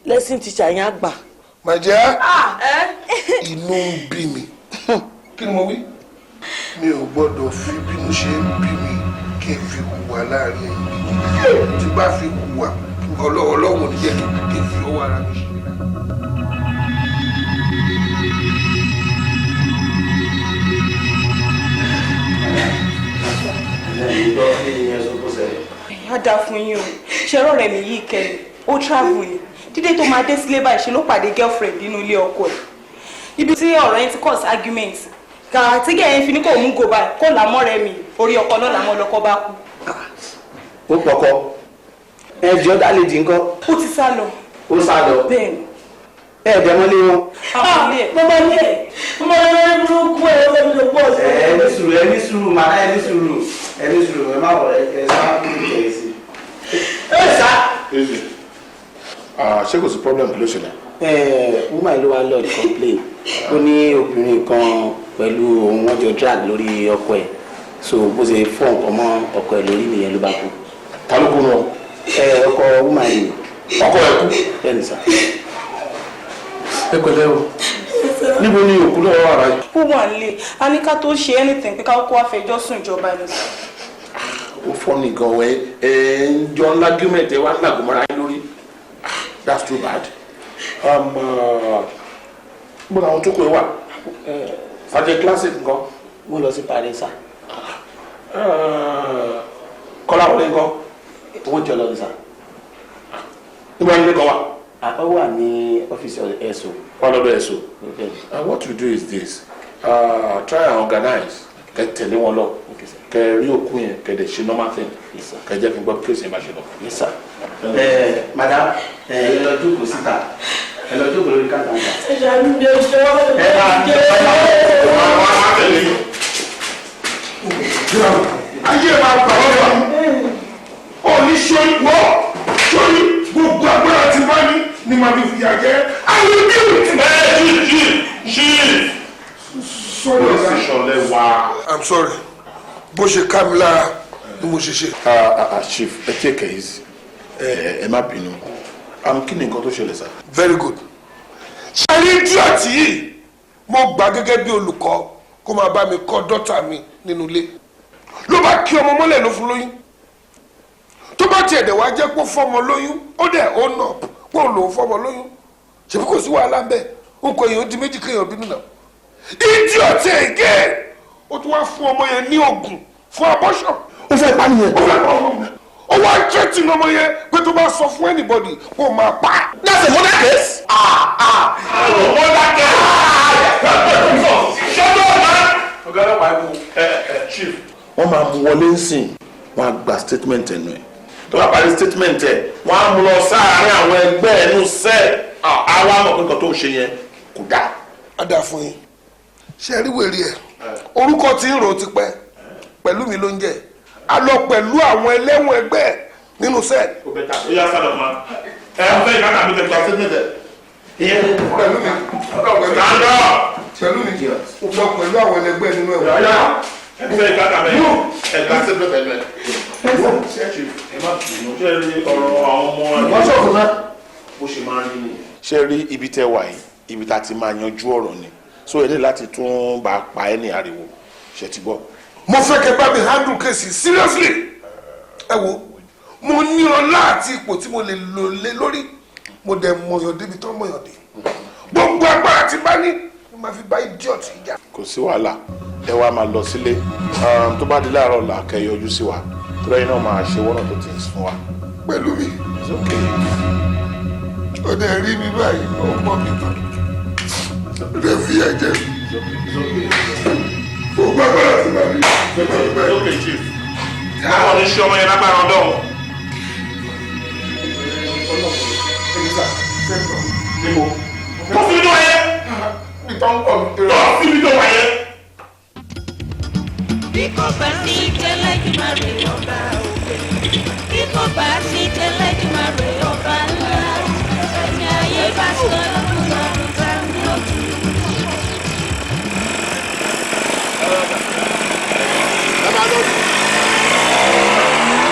lesson teacher yẹn àgbà. my dear inú ń bí mi kí ni mo wí mi ò gbọ́dọ̀ fi bínú ṣe ń bí mi kí n fi hùwà láàrin ẹ̀yin tí bá fi hùwà ọlọ́wọ́ ní jẹ́ kí n fi ọwọ́ ara mi ṣe. á dáa fún yín o ṣe rọrẹ mi yìí kẹrin ó travel ni dídé tó máa dé sílé báyìí ṣe ló pàdé girlfriend nínú ilé ọkọ ẹ̀ ibi tí ọ̀rọ̀ yẹn ti cause argument kàrà tí gẹ̀yìn fi ní kò mú gò báyìí kó làmọ́ rẹ mi orí ọkọ náà làmọ́ lọ́kọ bá kú. ó pọkọ ẹjọ́ dálejì ńkọ́. ó ti sá lọ. ó sá lọ. bẹ́ẹ̀ni. dẹmọlé wọn. bàbá mi ẹ ọmọ rẹ burúkú ẹ ló ń bọ̀ sí. ẹni sùúrù màá ẹni sùúrù ẹ má wọ ẹ sá kúrò kẹ ẹ sí. ẹ sá. ṣé kò sí problem kí ló ṣẹlẹ̀. woman ló wá lord complain ó ní obìnrin kan pẹ̀lú òun wọ́n jọ drag lórí ọkọ ẹ̀ so bó ṣe fọ́ nǹkan mọ́ ọkọ ẹ̀ lórí nìyẹn ló bá kú. ta ló kú náà. ọkọ woman yìí. ọkọ ẹ̀ kú. bẹ́ẹ̀ ni sá. ẹ pẹ̀lẹ́ o níbo ni òkú náà wà rà yìí. ó wà nílé a ní ká tó ṣe anything pé ká kó àfẹjọ́ sùn ìjọba ni. ó fọ́ nìkan ẹ ń jọ ńlá gímẹ̀tì ẹ wá ńlá gòmọ́ra yín lórí that's too bad. bó làwọn tó kọ ẹ wà fàjẹ classic nǹkan. mo lọ sí Paris sá. kọ́lá wọlé nǹkan. owó jọ lọ ní sá. níbo ni ilé kan wà. ó wà ní ọ́fíìsì ẹ̀sọ́. wọ́n lọ́dọ̀ ẹ̀sọ́. What we do is this try and organize kẹ tẹ̀lé wọn lọ kẹ rí òkú yẹn kẹ dẹ̀ ṣe normal thing kẹ jẹ́ kí n gbọ́ place yẹn bá ṣe lọ. Yes sir. Madam ẹ lọ jókòó síta ẹ lọ jókòó lórí káàtà níta. ẹ ṣàlùdẹ ṣọ ẹ máa tẹ̀lé yín. ayé máa gbà wọ́n wá ó ní sórí gbogbo agbára ti bá ní ni màá fi fìyà jẹ ayé bí o. I'm sorry bó ṣe ká mi lára ni mo ṣe ṣe. Chief ẹ take it easy ẹ má bínú kí ni nǹkan tó ṣẹlẹ̀ sá. Very good. ṣẹ́rí díọ̀tì yìí mo gbà gẹ́gẹ́ bí olùkọ́ kó máa bá mi kọ́ dọ́tà mi nínú ilé ló bá kí ọmọ mọ́lẹ̀ ló fún lóyún tó bá tiẹ̀ dẹ̀ wá jẹ́ pé fọ́mọ lóyún ó dẹ̀ ó nà pé òun lòún fọ́mọ lóyún ṣèbí kò sí wàhálà ń bẹ̀ ń kọ èèyàn di méjì kéèyàn bínú náà idiot again ó tún wá fún ọmọ yẹn ní oògùn fún abortion. ó fẹ́ pa nìyẹn. ó wá jẹ́tì ọmọ yẹn pé tó bá sọ fún anybody kó máa pa. That's a murder case. murder case. ṣọ́dọ̀ ọ̀la. ọ̀gá ọlọ́pàá ẹ̀kú chief. wọ́n máa mú wọlé ń sìn wọ́n á gba statement ẹnu ẹ̀ tó bá parí statement ẹ̀ wọ́n á mú lọ sáàárín àwọn ẹgbẹ́ ẹnu sẹ́ẹ̀ àwa mọ̀ pé nǹkan tó ń ṣe yẹn kò dáa. a dáa fún yín ṣe rí wèrè ẹ̀ orúkọ tí ń rò ti pẹ́ pẹ̀lú mi ló ń jẹ́ a lọ pẹ̀lú àwọn ẹlẹ́wọ̀n ẹgbẹ́ nínú sẹ́ẹ̀. ó bẹ ta ó yá sálọ ma ẹ ń fẹ́ ìkànnì àbí tẹ̀gbà statement ẹ̀. pẹ̀lú mi pẹ̀lú mi ó lọ pẹ̀lú àwọn ẹlẹgbẹ́ nínú ẹ̀wọ̀n. ẹ fẹ́ ìkànnì àbí ẹ̀gbà statement ẹ̀. ẹ má bínú ṣe rí ọ̀rọ̀ àwọn ọmọ ẹ̀. wọ́n sọ̀rọ̀ náà bó ṣe máa ń rí nìyẹn. ṣe rí ibi tẹ́ wà yìí ibi tá a ti máa yanjú ọ̀rọ̀ ni so ẹ ní láti tún bá a pa ẹ́ ní ariwo ṣe ti gbọ́. mo fẹ́ kẹ́ bá mi handle case seriously ẹ wo mo ní ọlá àti ipò tí mo lè lò lé lórí mo dẹ̀ mọ̀yàn débi tó mọ̀yàn dé gbogbo agbára tí bá ní mo máa fi bá idiot ìjà. kò sí wàhálà ẹ wá máa lọ sílé tó bá di láàárọ̀ ọ̀la kẹ́ yọjú sí wa tó lẹ́yìn náà máa ṣe one or two things fún wa. pẹ̀lú mi ó dẹ̀ rí mi báyìí ó mọ̀ mi tán lè fi ẹ̀jẹ̀ kò gbàgbọ́dọ̀ sí bàbí. lókè chief àwọn oníṣẹ́ ọmọ yẹn lágbára ọdọ́. tó fi dùn ayé. tó fi dùn ayé. bí kò bá sí tẹ́lẹ̀ kí máa rè ọba òkè bí kò bá sí tẹ́lẹ̀ kí máa rè ọba ńlá ẹni ayé bá sọ lọ́dún lọ́dún tá a ní òkè.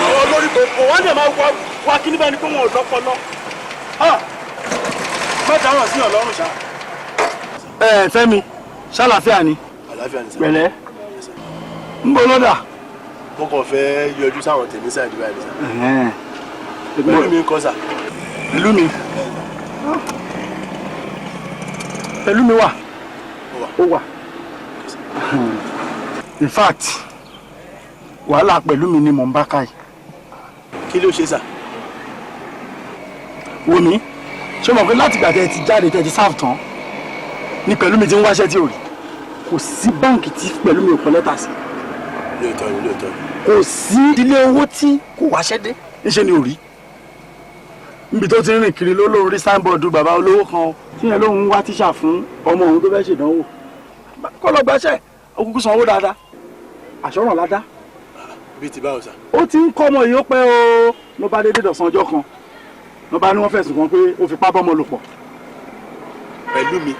àwọn olórí tó kọ wọn dẹ̀ máa wá kí níbẹ̀ ni pé wọn ò lọ́pọlọ dáhùn sí Ọlọ́run ṣá. Fẹ́mi ṣàlàfíà ni. Àlàáfíà ni sá. Pẹ̀lẹ́ ń bọ̀ lọ́dà. Mo kàn fẹ́ yọjú sáwọn tèmi sáàdì báyìí sá. Pẹ̀lú mi ń kọ́ sà. Pẹ̀lú mi. Pẹ̀lú mi wà. Ó wà. In fact wàhálà pẹ̀lú mi ni mò ń bá káyì. Kí ló ṣe sà? Wo mi ṣé mo pé láti ìgbà tẹ́ ti jáde tẹ́ ti sáàfù tán ni pẹ̀lú mi ti ń wáṣẹ́ tí ò rí. Kò sí báǹkì tí pẹ̀lú mi ò kọ lẹ́tà sí. Lóòótọ́ ni lóòótọ́ ni. Kò sí ilé owó tí kò wáṣẹ́ dé níṣẹ́ ni ò rí. Níbi tó ti ń rìn kiri ló lóun rí signboard bàbá olówó kan tí yẹn lóun wá tíṣà fún ọmọ òun tó fẹ́ ṣèdánwò. Kọ́ lọ gbàṣẹ́ òkùnkùn sanwó dáadáa àṣọràn ládá. Bí ti báwo sà? Ó ti ń kọ́ ọmọ yìí ó pẹ́ o ló bá dédé dọ̀sán ọjọ́ kan ló bá ní wọ́n fẹ̀sùn kan pé ó fipá bọ́mọ lò pọ̀. Pẹ̀lú mi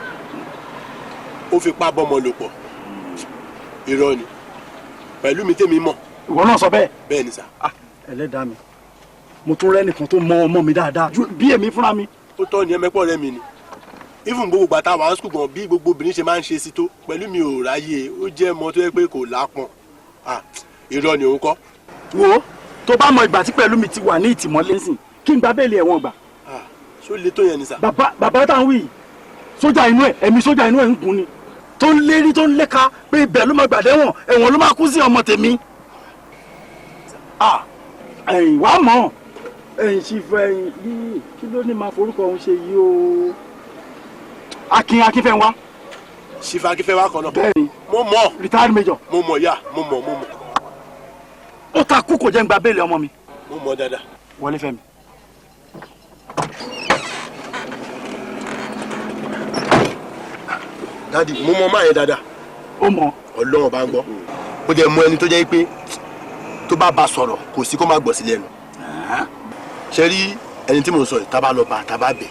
ó fipá bọ́mọ lò pọ̀. Irọ́ ni. Pẹ̀lú mi tèmi mọ̀. Ìwọ náà sọ bẹ́ẹ̀. Bẹ́ẹ̀ ni sà. Ẹlẹ́dàá mi mo tún rẹ́nìkan tó mọ ọmọ mi dáadáa ju bí èmi fúnra mi. Ó tọ́ ni ẹmẹ́pọ̀ rẹ mi ni. Even gbogbo gbàtà wà á sùkùn gan bí gbogbo obìnrin ṣe máa ń ṣe sí tó pẹ̀lú mi ò ráyè ó jẹ́ ọmọ tó yẹ pé kò lápọn. Irọ́ ni òun kọ́. Wo tó bá mọ ìgbà tí pẹ̀lú mi ti wà ní ìtìmọ́lé ńsìn kí n gba bẹ́ẹ̀lì ẹ̀wọ̀n gbà. Ṣó le tó yẹn ni sà? Bàbá táwọn wí sójà inú ẹ̀ ẹ̀mí sójà inú ẹ̀ ń gun ni tó ń lérí tó ń léka pé ibẹ̀ ló máa gbàdẹ́wọ̀n ẹ̀wọ̀n ló máa kú sí ọmọ tèmi. Ẹ̀yìn wàá mọ̀ ẹ̀yìn sì fẹ́ ẹ̀yìn yìí kí ló ní máa forúkọ òun ṣe yìí o. Akínfẹ́ wá. Ṣìfà Akínfẹ́ wá kan náà. Bẹ́ẹ̀ni. Mo mọ̀. Retired major. Mo mọ̀ yá mo mọ̀. Ó ta kú kò jẹ́ ń gba bẹ́ẹ̀lì ọmọ mi. Mo mọ̀ dáadáa. Wọlé Fẹ́mi. Dádì mo mọ̀ máa yẹn dáadáa. Ó mọ̀. Ọlọ́run bá ń gbọ́. Ó jẹ́ mú ẹni tó jẹ́ pé tó bá sọ̀rọ̀ kò sí kó má gbọ́ sí lẹ́nu. Ṣé rí ẹni tí mo sọ yìí tá bá lọ bá tá bá bẹ̀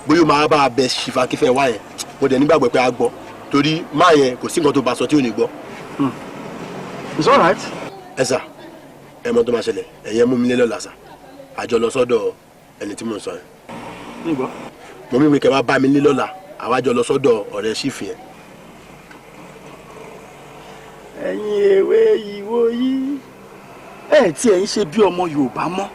bóyá o máa bá a bẹ Ṣìfà Akínfẹ́ wá yẹn mo dẹ̀ nígbàgbọ́ pé a gbọ́ torí máa yẹn kò sí nǹkan tó bá sọ tí ò ní gbọ́. It's all right. Ẹ sà ẹ mọ tó máa ṣẹlẹ̀ ẹ̀yẹ mú mi lé lọ́la sà àjọ lọ sọ́dọ̀ ẹni tí mo sọ yẹn. Mo mí wí kẹ́ wá bá mi lé lọ́la àwa jọ lọ sọ́dọ̀ ọ̀rẹ́ Ṣìfì yẹn. Ẹ̀yin èwe ìwò yìí ẹ̀ tí ẹ̀ ń ṣe bí ọmọ Yorùbá mọ́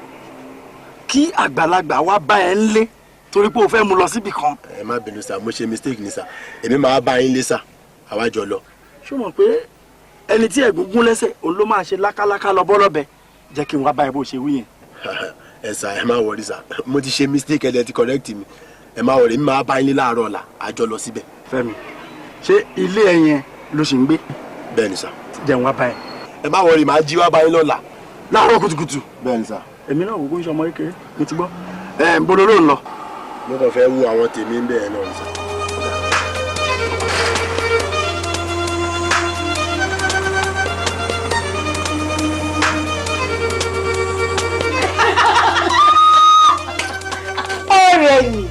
kí àgbàlagbà wá bá ẹ ń lé torí pé o fẹ́ mú lọ síbì kan. Ẹ má bínú sà mo ṣe mistake ni sà èmi máa bá yín lé sà àwa jọ lọ. Ṣé o mọ̀ pé ẹni tí ẹ̀gún gún lẹ́sẹ̀ òun ló máa ṣe lákáláká lọ bọ́ lọ́bẹ jẹ́ kí n wá bá ẹ bó ṣe wí yẹn. Ẹ sà ẹ má wọrí sà mo ti ṣe mistake ẹ ti correct mi ẹ má wọrí mi máa bá yín lé láàárọ̀ ọ̀la àjọ lọ síbẹ̀. Fẹ́mi ṣé ilé ẹ yẹn ló ṣì ń gbé. Bẹ́ẹ̀ ni sà. Jẹ́ n wá bá ẹ. Ẹ má wọrí màá jí wá bá yín lọ́la. Láàárọ̀ kùtùkùtù. Bẹ́ẹ̀ ni sà. Èmi náà wò ó ń ṣe ọmọ kékeré mi ti gbọ́. Ń bolo ló ń lọ. Mo kàn fẹ́ wú àwọn tèmi ń bẹ̀rẹ̀ náà sà. ọ̀rẹ́ mi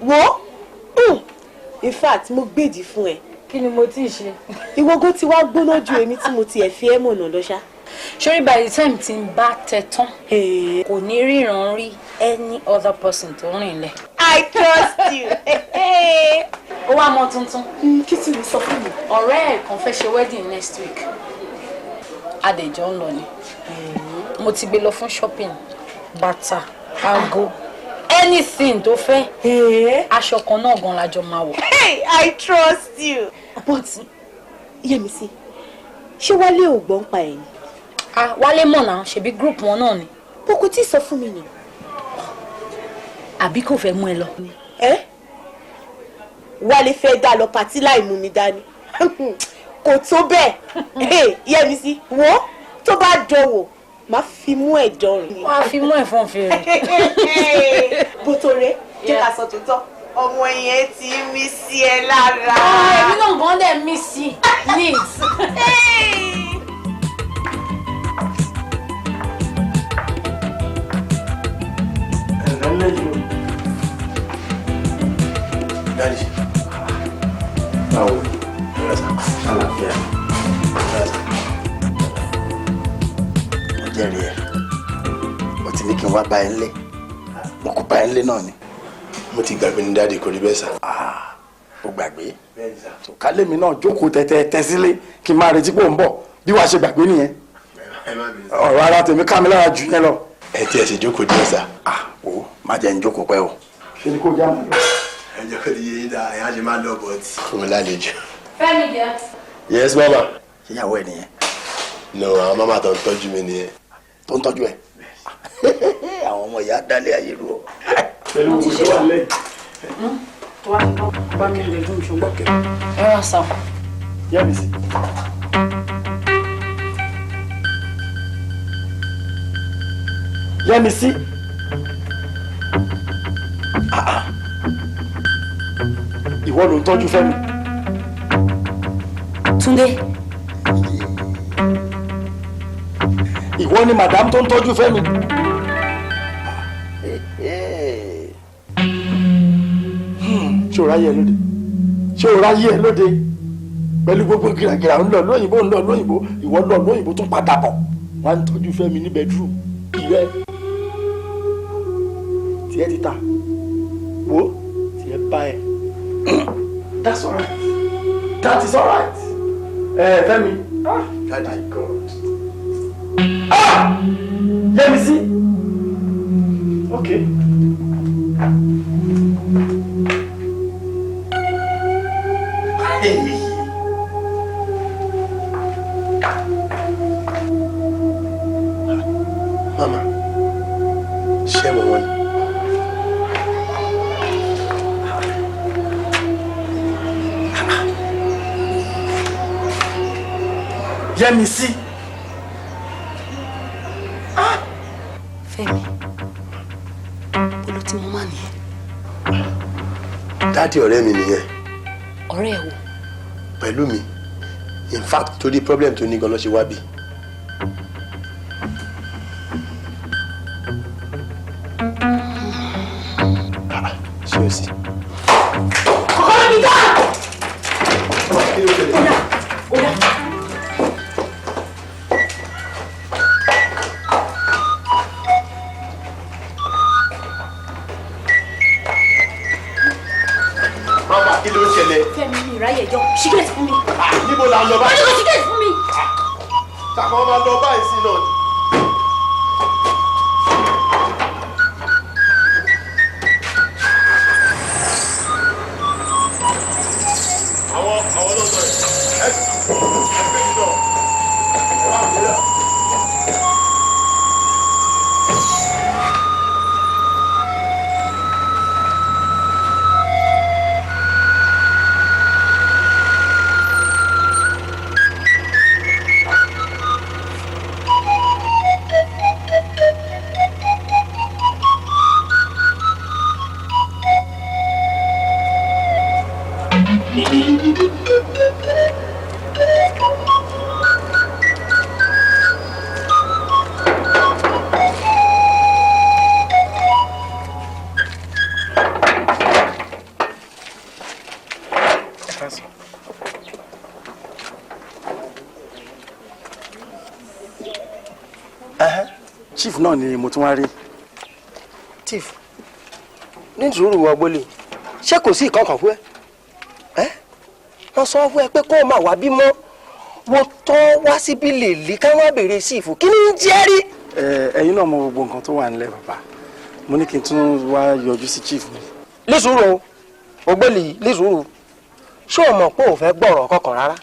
wo in fact mo gbèdì fún ẹ. Kí ni mo ti ṣe? Ìwọ́gó ti wá gbóná ju èmi tí mo ti ẹ̀ fi ẹ́ mọ̀nà lọ́ṣá. Sori by the time tí n bá tẹ tán kò ní ríran rí any other person tó rìn lẹ̀. I trust you. Ó wá mọ tuntun. Kí tí mo sọ fún mi? Ọ̀rẹ́ ẹ̀ kan fẹ́ ṣe wedding next week. Adẹ̀jọ́ ń lọ ni. Mo ti gbé lọ fún shopping, bàtà, aago, anything tó fẹ́. Aṣọ kan náà gan lájọ máa wọ̀. I trust you. But Yẹ́misí, ṣé Wálé ò gbọ́n pa ẹ̀yìn? Wálé mọ̀ náà ṣebí group wọn náà ni. Bó kò tí ì sọ fún mi nì. Àbí kò fẹ́ mú ẹ lọ. Wálé fẹ́ dá lọ pàtí láì mú mi dání. Kò tó bẹ́ẹ̀. Yẹ́misí, wo tó bá dánwò máa fi mú ẹ̀ dánrin. Wọ́n á fi mú ẹ̀ fún fèrè. Bótóré jẹ́ ká sọ tòótọ́ ọmọ yẹn ti mí sí ẹ lára. Èmi náà gan dẹ̀ mí sí neat. Daddy. Báwo? Àlàáfíà. Mo jẹ́rìí ẹ̀. Mo ti ní kí n wá bá ẹ ńlé. Mo kò bá ẹ ńlé náà ni. mo ti gbàgbé ní dáàdi kò rí bẹ́ẹ̀ sà. ó gbàgbé kálẹ̀ mi náà jókòó tẹ́tẹ́ sílé kí n máa retí pé ó ń bọ̀ bí wàá ṣe gbàgbé nìyẹn ọ̀rọ̀ ara tèmi ká mi lára jù yẹn lọ. ẹ tí ẹ ṣe jókòó díẹ̀ sà. o má jẹ́ ń jókòó pẹ́ o. ṣe ni kò já mọ́. ẹ jẹ́ kó di yé yín dáa ẹ̀yà ṣe máa lọ bọ̀ tí. fún mi lálejò. Fẹ́mi jẹ́. yes mama. ṣé ìyàwó ẹ nìyẹn. no àwọn mama tó ń tọ́jú mi nìyẹn. tó ń tọ́jú ẹ. àwọn ọmọ ìyá dálé ayé lu ọ. pẹ̀lú òkú tó wà lẹ́yìn. tó wá bá mi lè fún mi ṣùgbọ́n kẹ́. ẹ wá sàn. yá mi sí. yẹ́mi sí. ìwọ ló ń tọ́jú Fẹ́mi. Túndé. ìwọ ni madam tó ń tọ́jú Fẹ́mi. ṣé o ráyè ẹ lóde ṣé o ráyè ẹ lóde pẹ̀lú gbogbo gìràgìrà ń lọ lóyìnbó ìwọ lọ lóyìnbó tún padà bọ̀ wọ́n á ń tọ́jú Fẹ́mi ní bedroom ìrẹ́ tiẹ̀ ti ta wo tiẹ̀ bá ẹ. That's all right. That is all right. Fẹ́mi. My God. Yẹ́misí. Okay. Mama, ṣé mo wọ́n ni? Yẹ́misí. Fẹ́mi. Bolo tí mo máa nìyẹn. Dáàdi ọ̀rẹ́ mi nìyẹn. Ọ̀rẹ́ ẹ̀ wo? Pẹ̀lú mi. In fact, torí problem tó ní gan ló ṣe wá bí. Ṣé o sì? Kọ́kọ́rọ́ mi dá! Kí ló ṣẹlẹ̀? Mama, kí ló ṣẹlẹ̀? Fẹ́mi mi ìráyè jọ ṣíkẹ́ẹ̀tì fún mi. Níbo la ń lọ Wọ́n ní báyìí? kò ṣíkẹ́ẹ̀tì fún mi. Ṣàkóso máa lọ báyìí sí náà ni. Àwọn náà sọ ẹ̀ ẹ́ gbé mi náà. Chief náà ni mo tún wá rí. Chief ní sùúrù wọ gbólé ṣé kò sí ìkọkàn fún ẹ wọ́n sọ fún ẹ pé kó o máa wá bímọ wọ́n tọ́ wá síbí lè lí ká wá béèrè sífù kí ni ń jẹ́ rí. ẹ̀yin náà mọ gbogbo nǹkan tó wà nílẹ̀ bàbá mo ní kí n tún wá yọjú sí chief mi. lísùúrù ògbólì lísùúrù ṣé o mọ̀ pé o fẹ́ gbọ́rọ̀ kankan rárá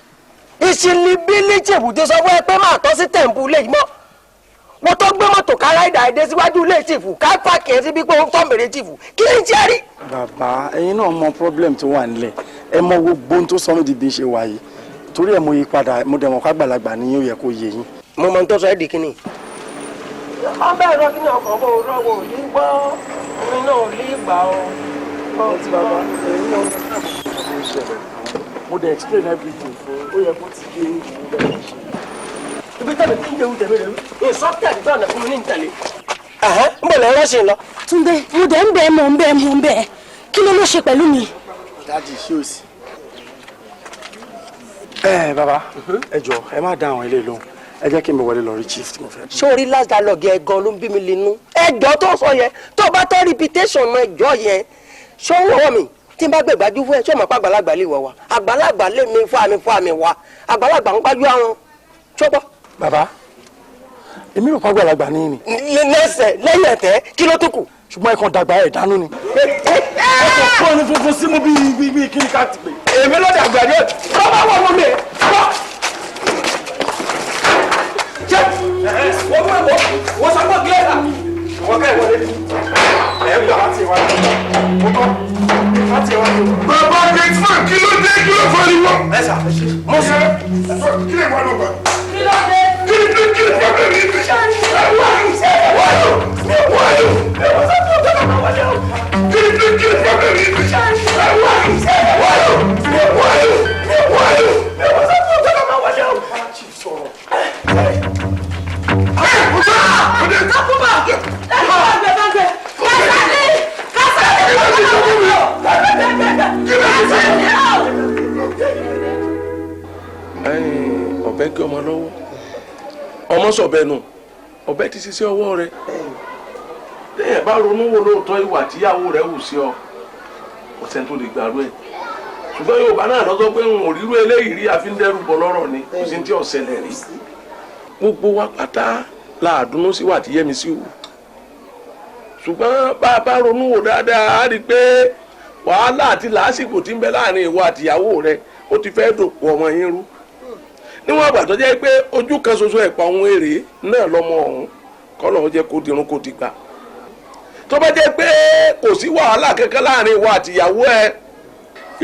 ìṣìlì bílí chèbùdé sọ fún ẹ pé máa tọ́ sí tẹ̀m̀pù lè mọ́ wọ́n tó gbé mọ́tò kára ìdá èdè síwájú ilé chiefu ká pààkì ẹ síbi pé ó ń tọ́ mèrè chiefu kí ni jẹ́ rí. bàbá ẹ̀yin náà mọ problem tó wà nílẹ̀ ẹ mọ gbogbo ohun tó sọ mí di bí n ṣe wà yìí torí ẹ mo yí padà mo dẹ̀ mọ̀ ká gbàlagbà ni yóò yẹ kó yé yín. mo mọ tó sọ ẹ́ di kíni. ọmọ bẹ́ẹ̀ rọ kíni ọkọ̀ bó rọwọ́ ò ní gbọ́ omi náà ò lè gbà ọ́. bàbá ẹ̀yin náà mo dẹ̀ explain everything fún ó yẹ kó ti yé yín ibi tẹ́lẹ̀ tí ń jẹun tẹ̀lé rẹ̀ ní sọ́kítà àti tọ́ọ̀nà fún mi ní ìtẹ̀lé. ń bọ̀ lẹ́yìn rọ́ọ̀ṣì lọ. Túndé mo dẹ̀ ń bẹ̀ mọ̀ ń bẹ̀ mọ̀ ń bẹ̀ kí ló ṣe pẹ̀lú mi. dáàdì ṣé o sí. bàbá ẹ jọ ẹ má dá àwọn ilé lóhùn ẹ jẹ́ kí mi wọlé lọ rí chief tí mo fẹ́. ṣé orí last dialogue yẹn gan ló ń bí mi lẹ́nu ẹjọ́ tó sọ yẹn tó bá tọ́ reputation mọ ẹjọ́ yẹn sọ́wọ́ mi tí n bá gbé ìgbájú fún ẹ sọ́mọ pa àgbàlagbà lè wọ̀ wá àgbàlagbà lè mi fún àmì wá àgbàlagbà ń gbájú àwọn ṣọ́gbọ́. bàbá èmi rò pa àgbàlagbà ní ni. lẹ́sẹ̀ lẹ́yìn ẹ̀tẹ́ kí ló tó kù. ṣùgbọ́n ẹ̀kan dàgbà ẹ̀ dánú ni. ẹ̀kọ́ fún ẹni funfun sí mú bí kíní ká ti pè. èmi ló dàgbà ní ọ̀tí kọ́ bá wọ̀ wọ́n mi kọ́. ṣé wọ́n sọ fún gílẹ̀ náà wọ́n kẹ́ ìwọlé ẹ̀ ń gbà láti ìwádìí mo tọ́ láti ìwádìí. bàbá gateman kí ló dé kí ló fọ́ ni wọ́n. ẹ sà mo ṣe kí lè wà ló gbà. kí ló dé. kí lè wà ló ní ibi. wáyò. ọ̀bẹ gé ọmọ lọ́wọ́ ọmọ sọ̀bẹ nù ọ̀bẹ ti ṣiṣẹ́ ọwọ́ rẹ̀ lẹ́yìn bá ronú wo lóòótọ́ ìwà tíyàwó rẹ̀ wù sí ọ ọ̀sẹ̀ tó lè gbàrú ẹ̀ ṣùgbọ́n Yorùbá náà lọ́sọ pé n ò rírú eléyìí rí àfi ń dẹ́rù bọ̀ lọ́rọ̀ ni kò sí tí ọ̀sẹ̀ lẹ̀ rí gbogbo wa pátá láàdúnú sí wà tí yẹ́mi sí o ṣùgbọ́n bá a bá ronú wò dáadáa á rí i pé wàhálà àti làásìkò tí ń bẹ láàrin ìwọ àtìyàwó rẹ̀ ó ti fẹ́ dòpò ọmọ yín rú níwọ̀n àgbà tó jẹ́ pé ojú kan ṣoṣo ẹ̀pà ohun èrè náà lọ́mọ ọ̀hún kọ́ lọ́wọ́ jẹ́ kó dirun kó dìgbà tó bá jẹ́ pé kò sí wàhálà kankan láàrin ìwọ àtìyàwó ẹ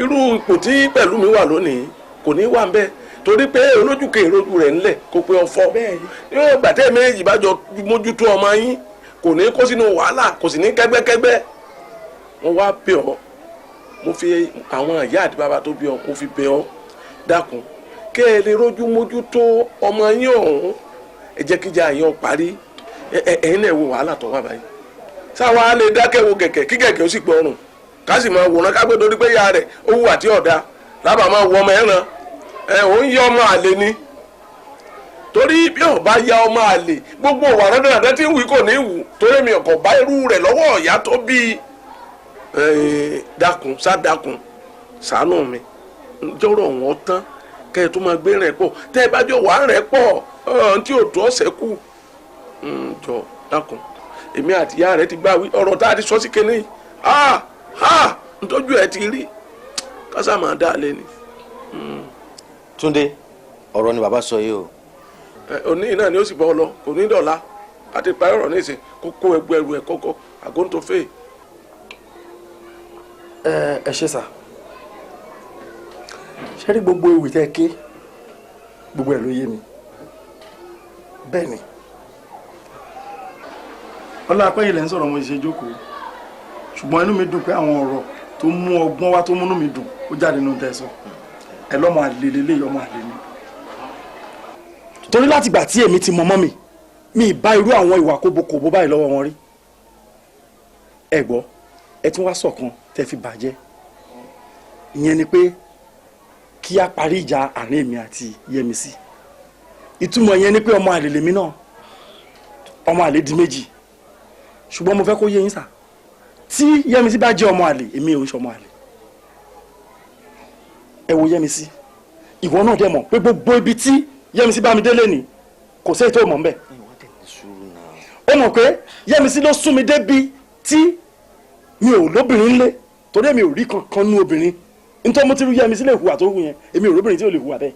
irú ipò tí pẹ̀lú mi wà lónìí kò ní wà ń bẹ́ẹ̀ torí pé olójúkè ìrojú rẹ̀ ńlẹ̀ kó pé ọfọ yóò gbàtẹ́ méjì bá jọ mójútó ọmọ yín kò ní kó sínú wàhálà kò sì ní kẹ́gbẹ́kẹ́gbẹ́ wọ́n wá bẹ̀ ọ́ mo fi àwọn ìyá àti bàbá tó bí ọ mo fi bẹ̀ ọ́ dákun kẹ́ ẹ lè rojú mójútó ọmọ yín ọ̀hún ẹ jẹ́ kíjà yín ọ parí ẹ̀yin náà wo wàhálà tó wà báyìí sáwa lè dákẹ́ wo kẹ̀kẹ́ kí kẹ̀kẹ́ ó sì gbọ́rùn ká sì máa wòran ká gbé torí pé ìyá rẹ̀ ó wù àti ọ̀dà lábàá máa wọ ọmọ ẹ̀ràn ò ń yá ọmọ àlè ni torí bí ò bá yá ọmọ àlè gbogbo wà rẹ́dẹ̀rẹ́dẹ́ tí ń wí kò ní wù torí mi ọkọ̀ bá irú rẹ̀ lọ́wọ́ ọ̀yá tó bí dákun sádákun ṣàánú mi jọ̀rọ̀ wọn tán kẹ́ ẹ tó máa gbé rẹ̀ pọ̀ tẹ́ ẹ bá jọ wà rẹ̀ pọ̀ tí ò tó ọ̀sẹ̀ kù jọ dákun èmi àti ìyá rẹ̀ ti gbá wí ọ̀rọ̀ tá a ti sọ sí kéne yìí ntọ́jú ẹ ti rí kásá máa dá a lé ni. Túndé ọ̀rọ̀ ni bàbá sọ yìí o. òní náà ni ó sì bọ́ ọ lọ kò ní dọ̀la àti parí ọ̀rọ̀ nísìn kó kó ẹrù ẹ̀ kọ́kọ́ àgóńtó fèè. ẹ ṣe sà ṣe rí gbogbo ewì tẹ́ ké gbogbo ẹ̀ ló yé mi bẹ́ẹ̀ ni ọlá apẹ́ ilẹ̀ ń sọ̀rọ̀ mo ṣe jókòó ṣùgbọ́n inú mi dùn pé àwọn ọ̀rọ̀ tó mú ọgbọ́n wá tó múnú mi dùn ó jáde nínú tẹ̀sán ẹ lọ́mọ àlè lélẹ́yìí ọmọ àlè ni. torí láti gbà tí èmi ti mọ̀mọ́ mi ì bá irú àwọn ìwà kóbokòbó báyìí lọ́wọ́ wọn rí ẹ gbọ́ ẹ tún wá ṣọ̀kan tẹ́ fi bàjẹ́ ìyẹn ni pé kí a parí ìjà àárín èmi àti Yẹ́misí ìtumọ̀ yẹn ni pé ọmọ àlè lèmi náà ọmọ àlè di méjì ṣùgbọ́n mo fẹ́ kó yé yín sà tí Yẹ́misí bá jẹ́ ọmọ àlè èmi ò ń ṣọmọ àlè ẹ wo Yẹ́misí ìwọ náà dẹ̀ mọ̀ pé gbogbo ibi tí Yẹ́misí bá mi délé ni kò sí èyí tó mọ̀ ń bẹ̀ ó mọ̀ pé Yẹ́misí ló sún mi débi tí mi ò lóbìnrin ńlé torí mi ò rí kankan nú obìnrin nítorí mo ti rí Yẹ́misí lè hùwà tó hù yẹn èmi ò lóbìnrin tí ò lè hùwà bẹ́ẹ̀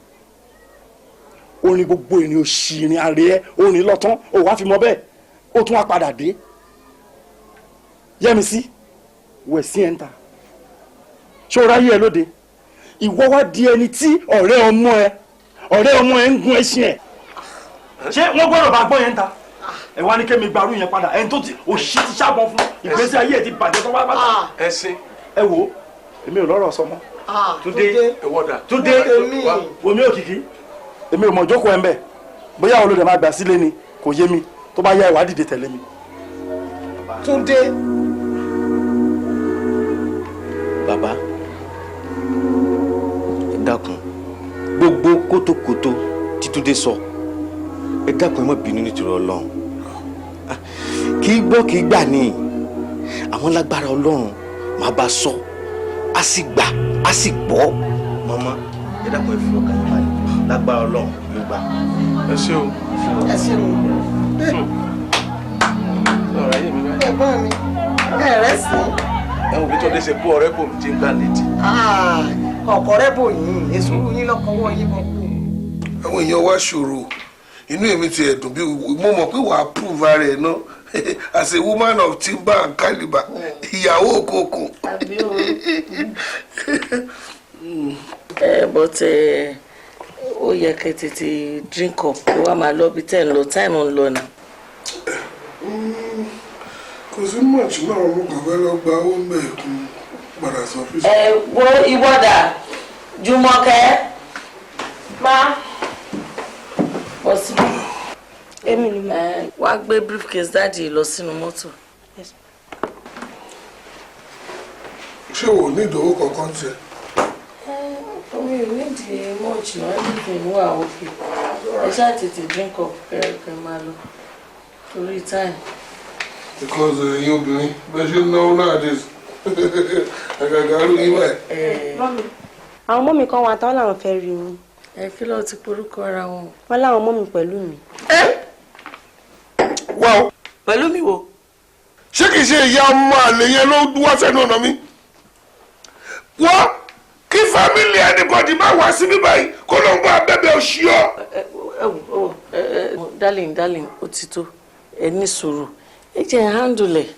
orin gbogbo ènìyàn òṣì ìrìn àrè ẹ orin lọ́tán ò wá fi mọ bẹ́ẹ̀ ó tún wá padà dé Yẹ́misí wẹ̀ sí ẹ̀ ń ta ṣó ráyé ẹ lóde ìwọ wá di ẹni tí ọ̀rẹ́ ọmọ ẹ ń gun ẹṣin ẹ̀ ṣé wọ́n gbọ́dọ̀ bá gbọ́ yẹn ń ta ẹ wá ní kémi gbarú yẹn padà ẹni tó ti òṣì ti ṣàbọ̀ fún ìgbésí ayé ẹ ti bàjẹ́ tó pátápátá. ẹṣin. ẹ wo èmi ò lọ́rọ̀ sọ mọ́. Túndé wòmí òkìkí èmi ò mọ̀ jókòó ẹ̀ ń bẹ̀ bóyá olóde máa gbà sílé ni kò yé mi tó bá yá ìwà dìde tẹ̀lé mi. Túndé. bàbá ẹ dákun gbogbo kótókótó tí Túndé sọ ẹ dákun ẹ má bínú nítorí Ọlọ́run kì í gbọ́ kì í gbà ní àwọn lágbára Ọlọ́run màá bá sọ á sì gbà á sì gbọ́. màmá ẹ dákun ẹ fi ọkàn yín balẹ̀ lágbára Ọlọ́run yóò gbà. ẹ ṣé o. ẹ ṣé o. ọ̀rọ̀ ayé mi báyìí. ẹ̀gbọ́n mi ẹ̀rẹ́ sí. ẹ wò bí tó dé ṣe bú ọ̀rẹ́ bò mí tí ń gbà létí. ọkọ rẹ bò yín èso yín lọkọwọ yín bọ kú. àwọn èèyàn wá ṣòro inú èmi ti ẹ̀dùn bí mo mọ̀ pé wàá prove ara ẹ̀ náà as a woman of timber and calibre ìyàwó òkòkò. But ó yẹ kẹ́ tètè drink up kó wá máa lọ bí tẹ́ ń lọ time ń lọ náà. kò sí much náà mo kàn fẹ́ lọ gba owó mẹ́ẹ̀kún padà sọ fún mi. Wo ìwọ́dà Jùmọ̀kẹ́ máa bọ̀ síbí. èmi ni mo. Wá gbé briefcase dáàdì lọ sínú mọ́tò. ṣé o ní ìdòwò kankan tiẹ̀. Omi ò nídìí much náà everything wà okay. Ẹ ṣáà tètè drink up kẹrẹkẹ máa lọ torí time. because ẹ̀yin obìnrin bẹ́ẹ̀ ṣe ń náwó nowadays àgàgà ló yí báyìí. àwọn ọmọ mi kan wà táwọn làwọn fẹ́ rí mi. Ẹ kí ló ti porúkọ ara wọn. wọ́n láwọn ọmọ mi pẹ̀lú mi. wá o. Pẹ̀lú mi wo. ṣé kìí ṣe ìyá ọmọ àlè yẹn ló wá sẹ́nu ọ̀nà mi. wọ́n kí fámìlì ẹnìbọ̀dì má wá sí mi báyìí kó ló ń bá abẹ́bẹ́ òṣì ọ́. Darling ó ti tó ẹ ní sùúrù ẹ jẹ́ handle ẹ̀.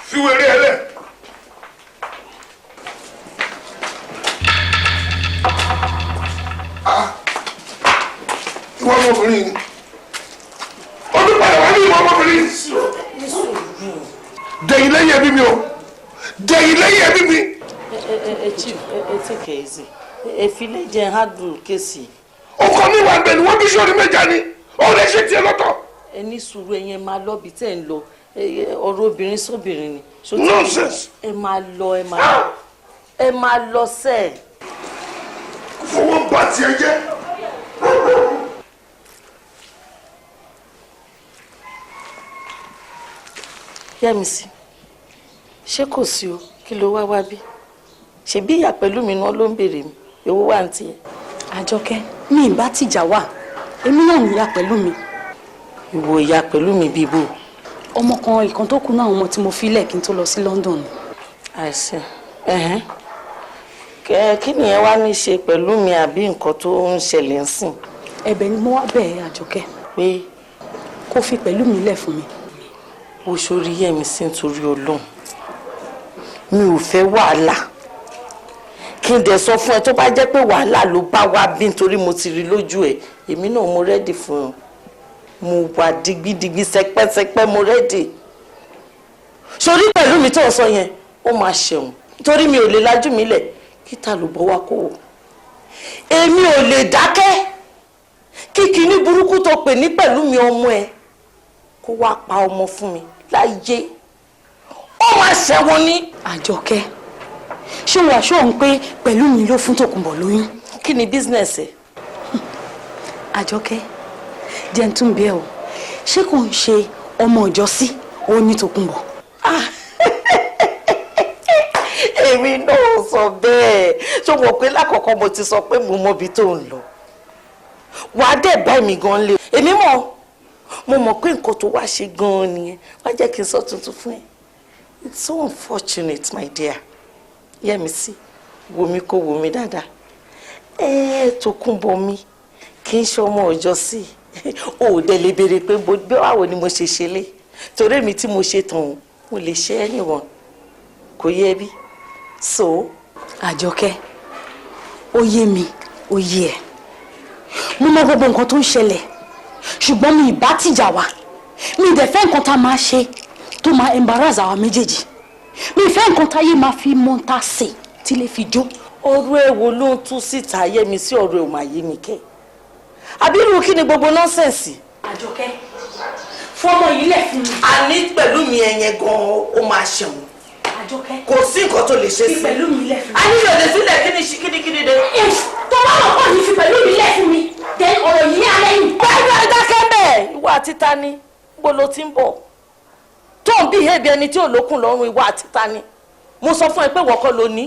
fi wèrè ẹ lẹ̀. ìwọ ọmọbìnrin ni olùpàdé wà ní ìwọ ọmọbìnrin. dẹ̀yìn lẹ́yìn ẹbí mi o dẹ̀yìn lẹ́yìn ẹbí mi. Chief ẹ take it easy ẹ fi lè jẹ́ handle kéèsì. ọkọ mi wà bẹ́ẹ̀ ni wọ́n bí sọ́ọ́ni mẹ́ta ni ó lè ṣe tiẹ̀ lọ́tọ̀. Ẹ ní sùúrù ẹ̀yẹn máa lọ bí tẹ́ ń lọ ọ̀rọ̀ obìnrin sóbìnrin ni. Nonsense. ẹ máa lọ ẹ máa lọ sẹ́ẹ̀. fowó bá tiẹ̀ jẹ́. Yẹ́misí ṣé kò sí o kí ló wá bí ṣebí ìyá pẹ̀lú mi náà ló ń béèrè mi èwo wà ní tiẹ̀. Àjọkẹ́ mi ìbá tìjà wà èmi náà níyà pẹ̀lú mi. Ìwọ ìyá pẹ̀lú mi bíbò. ọmọ kan ìkan tó kù náà ọmọ tí mo fi lẹ̀ kí n tó lọ sí London. àìsí kí nìyẹn wá ní í ṣe pẹ̀lú mi àbí nǹkan tó ń ṣẹlẹ̀ ń sìn. Ẹ̀bẹ̀ ni mo wá bẹ̀ Àjọkẹ́ pé kó fi pẹ̀lú mi lẹ̀ fún mi. wo sórí Yẹ́misí nítorí Ọlọ́run mi ò fẹ́ wàhálà kí n dẹ̀ sọ fún ẹ tó bá jẹ́ pé wàhálà ló bá wá bí nítorí mo ti rí lójú ẹ èmi náà mo rẹ́dì fún ẹ mo wà digbidigbi sẹpẹ́sẹpẹ́ mo rẹ́dì sórí pẹ̀lú mi tó ń sọ yẹn ó máa ṣẹ̀wọ̀n torí mi ò lè lajú mi lẹ̀ kí ta ló bọ́ wá kó wò èmi ò lè dákẹ́ kí kinní burúkú tó pè ní pẹ̀lú mi ọmọ ẹ kó wá pa ọmọ fún mi láyé ó máa ṣẹ̀wọ̀n ní. Àjọkẹ́ ṣé wàá ṣóhun pé pẹ̀lú mi ló fún Tòkunbọ̀ lóyún. kí ni bísínẹ̀sì ẹ̀. Àjọkẹ́ jẹ́ ń tún bí ẹ o ṣé kò ń ṣe ọmọ ìjọsí ó ní Tòkunbọ̀. èmi náà sọ bẹ́ẹ̀ ṣó mọ̀ pé lákọ̀ọ́kọ́ mo ti sọ pé mo mọbi tó ń lọ wàá dẹ̀ bá mi gan lé èmi mo mọ̀ pé nǹkan tó wá ṣe gan-an nìyẹn wá jẹ́ kí n sọ tuntun fún ẹ it's so unfortunate my dear Yẹ́misí wò mí kó wò mí dáadáa Tòkunbọ̀ mi kì í ṣe ọmọ ọjọ́ sí ò dẹ̀ lè béèrè pé báwo ni mo ṣe ṣe lé torí mi tí mo ṣe tàn mo lè ṣe anyone kò yẹ bí so. Àjọkẹ́ ó yé mi ó yé ẹ mo mọ gbogbo nǹkan tó ń ṣẹlẹ̀ ṣùgbọ́n mi ìbá tìjà wá mi ìdẹ̀ fẹ́ nǹkan tá a máa ṣe tó máa embarrass àwa méjèèjì mi ìfẹ́ nǹkan táyé máa fi mọ́ta sè tí lè fi jó. ọ̀rọ̀ èwo ló ń tú síta Yẹ́misí ọ̀rọ̀ ẹ̀ ò máa yé mi kẹ́ àbí irú kí ni gbogbo nọ́sẹ̀nsì. Àjọkẹ́ fọmọ yìí lẹ̀ fún mi. àní pẹ̀lú mi ẹ̀yẹn gan-an ó máa ṣẹ̀wọ̀n. Àjọkẹ́ kò sí nǹkan tó lè ṣe sí. fi pẹ̀lú mi lẹ̀ fún mi. a nílò lè sílẹ̀ kíni dé. tó bá wọ̀ kọ́ ni fi pẹ̀lú mi lẹ̀ fún mi dé ọ̀rọ̀ yìí ní alẹ́ yìí. bẹ́ẹ̀ ni dákẹ́ bẹ́ẹ̀ ìwọ àti ta ni bó ló ti ń bọ̀ tó ń bí hebi ẹni tí ò lókun lọ́rùn ìwà àti tani mo sọ fún ẹ pé wọ́n kọ́ ló ní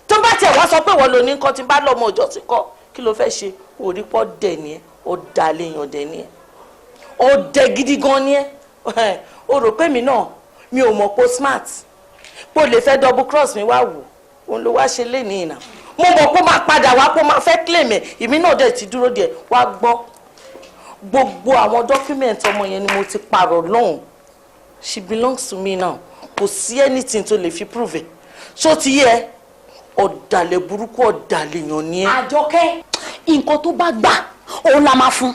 tó bá tiẹ̀ wá sọ pé wọ́n ló ní nǹkan tí bá lọ́mọ ọjọ́ sí kọ́ kí ló fẹ́ ṣe orí pọ́ dẹ̀ ni ẹ ó da léèyàn dẹ̀ ni ẹ ó dẹ̀ gidi gan ni ẹ o rò pé mi náà mi ò mọ̀ pé smart pé o lè fẹ́ double cross mi wá wò òun ló wá ṣe léèní ìnà mo mọ̀ pé máa padà wá pé máa fẹ́ claim ẹ̀ èmi náà dẹ̀ ti dúró díẹ̀ wá gbọ́ gbogbo àwọn document ọmọ yẹn ni mo ti pààrọ̀ lọ́hùn she belongs to me now kò sí anything tó lè fi prove ẹ̀ ṣó ti yẹ ọ̀dàlẹ̀ burúkú ọ̀dàlẹ̀ yàn ni ẹ́. Àjọkẹ́ nǹkan tó bá gbà òun la máa fún.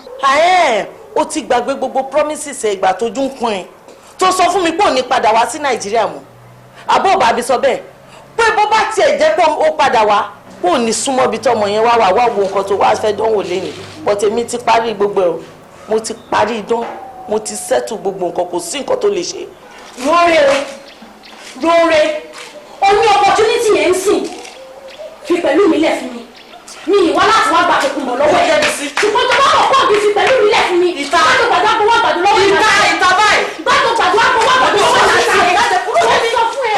ó ti gbàgbé gbogbo promises ẹ̀ ìgbà tójú ń pọ́n ẹ̀ tó sọ fún mi pé ò ní padà wá sí Nàìjíríà mọ́ àbọ̀ ọ̀bà bí sọ bẹ́ẹ̀ pé bó bá tiẹ̀ jẹ́ pé ó padà wá ó ní súnmọ́ bí tọmọ yẹn wá wo nǹkan tó wá fẹ́ dánwò lẹ́yìn but èmi ti parí gbogbo ẹ̀ o mo ti parí idán mo ti settle gbogbo nǹkan kò sí nǹkan tó lè ṣe. Róore o ní opportunity yẹn ń sìn fi pẹ̀lú mi lẹ̀ fún mi ìwá láti wá gba kókó mọ̀ lọ́wọ́ ẹ̀ ṣùgbọ́n tó bá wọ̀ pọ̀ bí fi pẹ̀lú mi lẹ̀ fún mi gbọ́dọ̀ gbàdúrà gbowó àgbàdo lọ́wọ́ ìta báyìí gbọ́dọ̀ gbàdúrà gbowó àgbàdo lọ́wọ́ ìta sọ fún ẹ.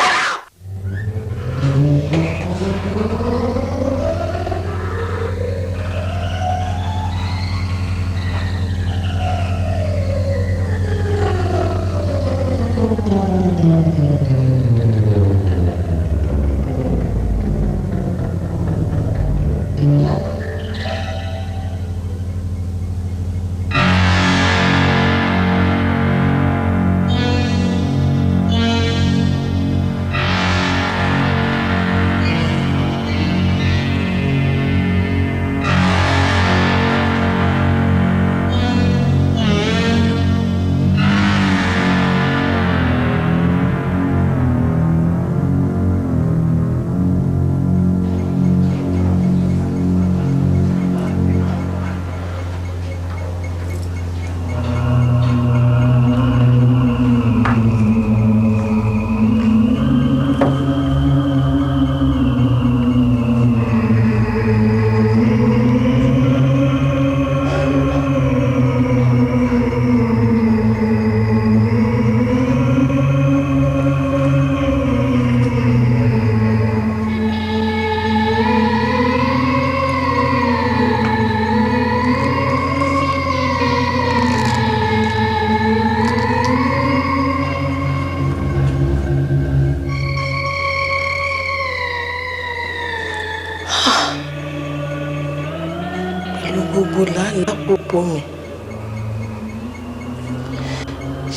lápòpọ̀ mi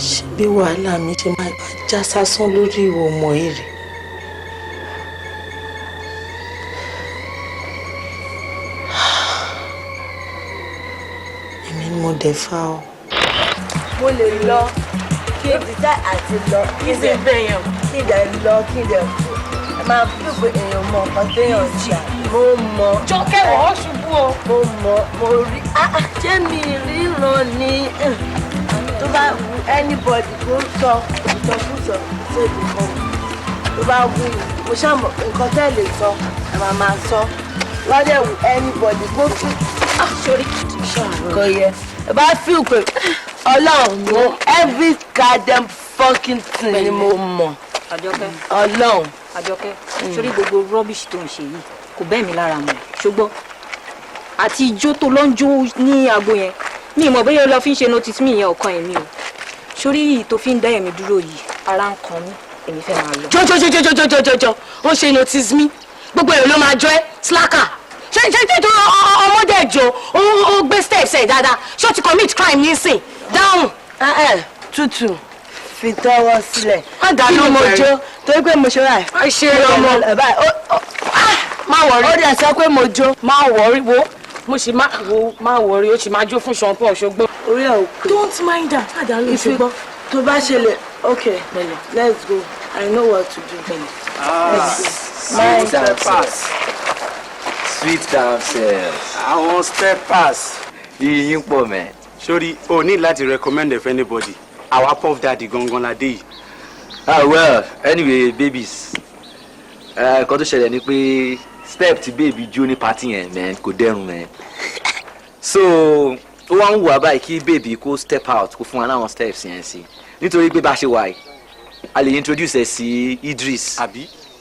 ṣé bí wàhálà mi ṣe máa já sásán lórí ìwọ ọmọ èrè. èmi ni mo dẹ̀ fa ọ. mo lè lọ kí n dídá àti lọ kí n dẹ̀ lọ kí n dẹ̀ fò ẹ máa fi pé èèyàn mọ nǹkan téèyàn ń ṣe mo mọ. jọkẹ́ wọ́n ṣubú o. mo mọ mo rí ṣé mi ríran ni tó bá wù anybody kó sọ ìsọkúsọ ṣèlú kan tó bá wù mo ṣàmọ nǹkan tẹ́ lè sọ ẹ máa sọ lọ́dẹ̀ wù anybody kó tún sórí kò yẹ ẹ bá feel pé ọlọ́run mo every goddamn fucking thing ni mo mọ̀ ọlọ́run. Àjọkẹ́ sórí gbogbo rubbish tó ń ṣe yìí kò bẹ́ẹ̀ mi lára mu ṣùgbọ́n àti ijó tó lọ ń jó ní agbo yẹn mi ìmọ̀ bóyá lọ fi ń ṣe notice mi yẹn ọ̀kan èmi o sórí tó fi ń dá ẹ̀mí dúró yìí ara ń kan mí èmi fẹ́ máa lọ. jọjọjọjọjọjọjọ ó ṣe notice mi gbogbo èrò ló máa jọ ẹ slacker ṣé tó ọmọdé ẹjọ ó gbé steps ẹ dáadáa ṣé ó ti commit crime nísìn dáhùn. tútù fi tọwọ́ sílẹ̀ kí ni mo jó torí pé mo ṣe rà ẹ ṣe ọmọ má wọrí ó dẹ̀ sọ pé mo jó. má wọrí wo mo sì má wọrí ó sì máa jó fún ṣọpọ̀ ṣùgbọ́n. orí ẹ̀ ò pé don't mind that àdàlù ṣùgbọ́n. tó bá ṣẹlẹ̀ okay let's go I know what to do. Sweet dancers. Sweet dancers. Àwọn steppers. Yìnyín pọ̀ mẹ́. Sori, o ní láti recommend if anybody. Our puff daddy gangan la dé yìí. Well, anyway, babies. Nǹkan tó ṣẹlẹ̀ ni pé step ti baby jó ní party yẹn man kò dẹrùn man. So, ó wá ń wà báyìí kí baby kó step out kó fún wa láwọn steps yẹn sí. Nítorí pé bá ṣe wà yìí, a lè introduce ẹ sí Idris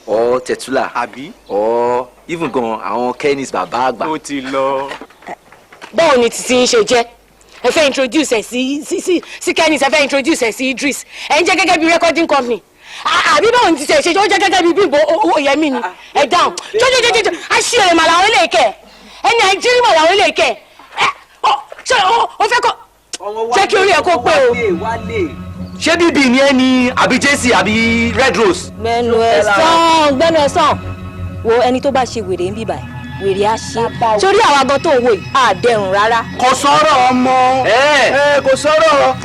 or Tetula or even gan àwọn Kennis bàbá àgbà. ó ti lọ. báwo ni títí ń ṣe jẹ́ ẹ fẹ́ introduce ẹ sí Kennis ẹ fẹ́ introduce ẹ sí Idris ẹ ń jẹ́ gẹ́gẹ́ bí recording company àbí báwo ni títí ẹ ṣe ó jẹ́ gẹ́gẹ́ bí Bímbọ́ Oyèmí ni ẹ dáhùn jọjọjọjọ aṣèrè mà làwọn ilé ìkẹ ẹni àìjírí mà làwọn ilé ìkẹ ṣé o fẹ́ kọ́ jẹ́ kí orí ẹ kó pé o. ṣé bíbí ni ẹ ní àbí jc àbí red rose. gbẹnu ẹ sàn wo ẹni tó bá ṣe wèrè ń bíbà wèrè á ṣe sórí àwọn agan tó ń wò yìí á dẹrùn rárá. kò sọ̀rọ̀ ọmọ kò sọ̀rọ̀.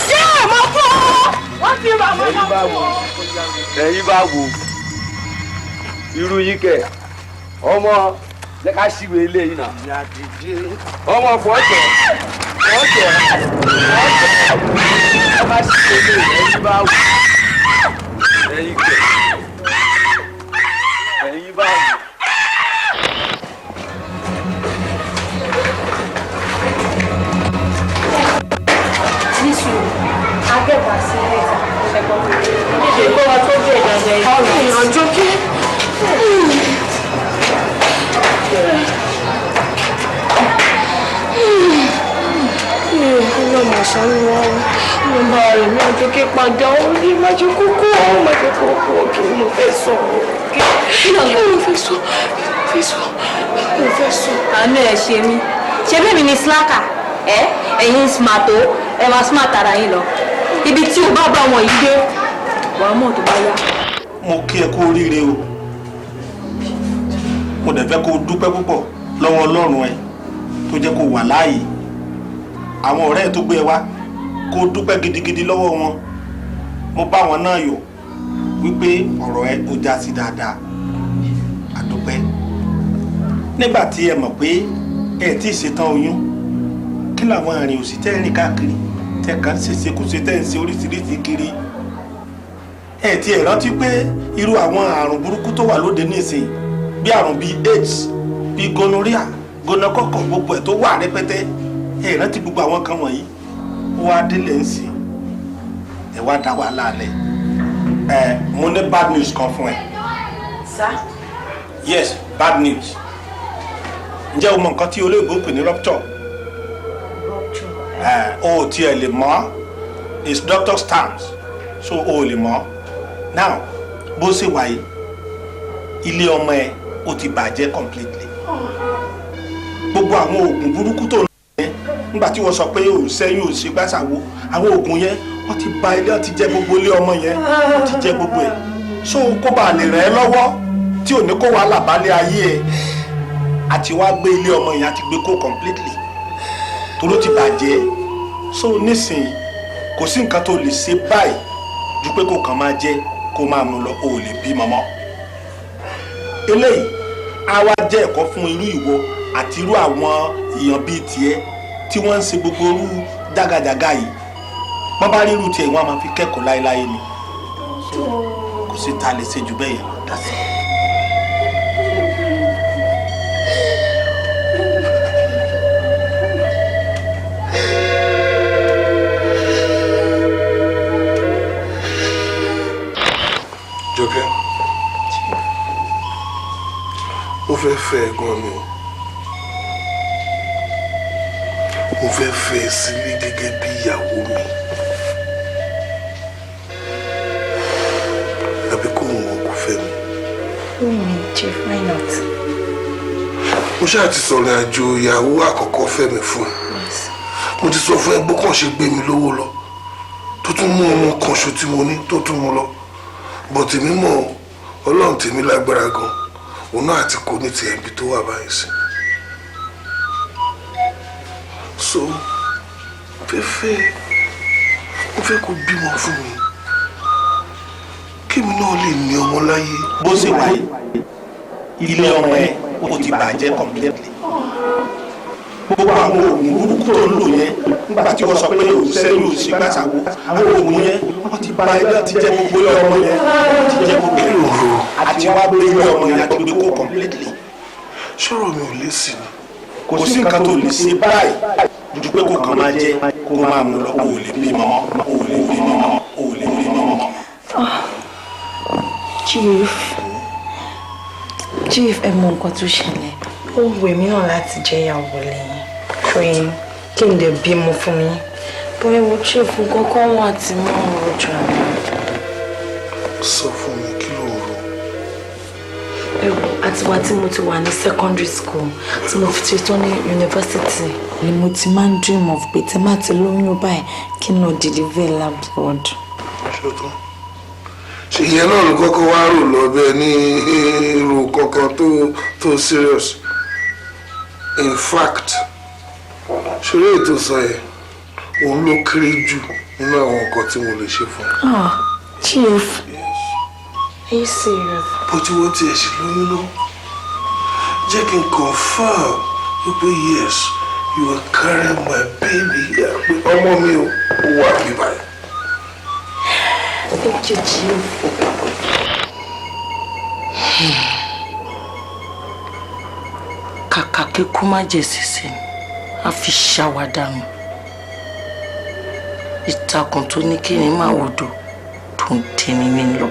ṣé ẹ mọ fún ọ wọ́n ti rà mọ́ náà fún ọ. ẹ̀yin bá wo irú yín kẹ ọmọ jẹ́ ká ṣíwèé eléyìí náà ọmọ fọ́jọ́ ká ṣíwèé eléyìí ẹ̀yin bá wo ẹ̀yin kẹ ẹ̀yin bá wo. níṣu akẹ́kọ̀ọ́ sí ẹ̀ta ṣẹ́gbọ́n ìgbọ́ wa tó bẹ̀ dáadáa ọ̀rọ̀ ìrànjọ́ kí. ọlọ́mọ sánú wa ló bá rẹ̀ ní ọjọ́ kí padà ó ní májẹ́ kókó májẹ́ kókó kí mo fẹ́ sọ kí mo fẹ́ sọ. àánú ẹ ṣe mí ṣe bẹ́ẹ̀ mi ni slacker ẹ̀yin smarto ẹ máa smart ara yín lọ ibi tí o bá bá wọn yìí dé wàá mọ̀ tó bá yá. mo kí ẹ kú oríire o mo dẹ̀ fẹ́ kó o dúpẹ́ púpọ̀ lọ́wọ́ Ọlọ́run ẹ tó jẹ́ kó wà láàyè àwọn ọ̀rẹ́ ẹ tó gbé ẹ wá kó o dúpẹ́ gidigidi lọ́wọ́ wọn mo bá wọn náà yọ̀ wípé ọ̀rọ̀ ẹ ó já sí dáadáa àdúpẹ́ nígbà tí ẹ mọ̀ pé ẹ tí ì ṣetán oyún kí làwọn àrìn òsì tẹ́ rìn káàkiri tẹ́ kàn ṣe ṣekúṣe tẹ́ ń ṣe oríṣiríṣi kiri ẹ ti ẹ̀ rántí pé irú àwọn àrùn burúkú tó wà lóde nísìn bí àrùn bíi AIDS bíi gonorrhea gonokọ́kọ́ gbogbo ẹ̀ tó wà rẹpẹtẹ ẹ rántí gbogbo àwọn kan wọ̀nyí ó wá délé ń sìn ẹ wá dá wàhálà lẹ̀ mo ní bad news kan fún ẹ. sá. yes bad news ǹjẹ́ o mọ nǹkan tí olóògbé pè ní rupture o ò tiẹ̀ lè mọ̀ it's doctor's terms so o ò lè mọ̀ now bó ṣe wáyé ilé ọmọ ẹ ó ti bàjẹ́ completely gbogbo àwọn oògùn burúkú tó ń lò yẹn nígbà tí wọ́n sọ pé ò sẹ́yìn ò ṣe gbàṣàwó àwọn oògùn yẹn wọ́n ti bà ilé wọ́n ti jẹ gbogbo ilé ọmọ yẹn wọ́n ti jẹ gbogbo ẹ̀ so kó bàa lè rẹ̀ ẹ́ lọ́wọ́ tí ò ní kó wàhálà balẹ̀ ayé ẹ̀ àti wá gbé ilé ọmọ yẹn àti gbé kó completely toró ti bàjẹ́ so nísìnyí kò sí nǹkan tó lè ṣe báyìí ju pé kó kàn máa jẹ kó máa mú lọ o ò lè bí mọ́mọ́ eléyìí á wá jẹ́ ẹ̀kọ́ fún irú ìwọ àti irú àwọn èèyàn bíi tiẹ̀ tí wọ́n ń ṣe gbogbo irú jágajàga yìí wọ́n bá rí irú tiẹ̀ wọ́n á máa fi kẹ́kọ̀ọ́ láéláé ni kò sí ta lè ṣe jù bẹ́ẹ̀ yẹn lọ dá sí i. Jọkẹ́ mo fẹ́ fẹ́ ẹ gan ni mo fẹ́ fẹ́ ẹ sílé gẹ́gẹ́ bí ìyàwó mi àbí kò wọ́n kò fẹ́ mi. Chief, why not? mo ṣáà ti sọ̀rọ̀ àjò ìyàwó àkọ́kọ́ fẹ́ mi fún ẹ mo ti sọ fún ẹ bó kàn ṣe gbé mi lówó lọ tó tún mú ọmọ kan ṣo tí mo ní tó tún mú lọ bọ̀ tèmi mọ̀ ọlọ́run tèmi lágbára gan òun náà àti kò ní tiẹ̀ ibi tó wà báyìí sí. so fẹ́fẹ́ mo fẹ́ kó bímọ fún mi kémi náà lè ní ọmọ láyé. bó ṣe wáyé ilé ọmọ ẹ ó ti bàjẹ́ completely gbogbo àwọn oògùn burúkú tó ń lò yẹn nígbà tí wọ́n sọ pé òṣìṣẹ́ yóò ṣe gbàṣàwó àwọn oògùn yẹn wọ́n ti bà ilé àti jẹ́ gbogbo ilé ọmọ yẹn wọ́n ti jẹ́ gbogbo ilé ọmọ àti wá gbé ilé ọmọ yẹn àti gbé kó completely. sọ̀rọ̀ mi ò lè sí ni. kò sí nǹkan tó lè ṣe báyìí ju pé kó kàn máa jẹ kó máa mú lọ o ò lè bí mọ́mọ́ o ò lè bí mọ́mọ́ o ò lè bí mọ́mọ́. Chief, ẹ mọ nǹkan tó ṣẹlẹ̀. Ó wù mí náà láti jẹ́ ìyàwó lẹ́yìn. Ṣòyìn kí n dẹ̀ bímọ fún mi. Bóyá wo Chief kọ́kọ́ wà tí mo ń rojú àná. Sọ fún mi kí ló ń ro. Àtiwá tí mo ti wà ní secondary school tí mo fi ti tán ní university ni mo ti máa ń dream of pé tí má ti lóyún báyìí kí n lọ deliver abroad. Ṣòtún. Ṣé ìyẹn náà ló kọ́kọ́ wá rò lọ bẹ́ẹ̀ ní irú kankan tó serious. In fact, ṣeré ètò sọ yẹn òun ló kéré jù nínú àwọn nǹkan tí mo lè ṣe fún ẹ. Chief, are you serious? Bó ti wọ́n ti ẹ̀ ṣe lóyún lọ jẹ́ kí n confirm wípé yes you are carrying my baby pé ọmọ mi ò wà mí báyìí. Thank you, Chief. Kàkà kíkú má jẹ sísè a fi ṣàwádànù. Ìtàkùn tó ní kí ni máa wòdò tó ń tẹni ní lọ.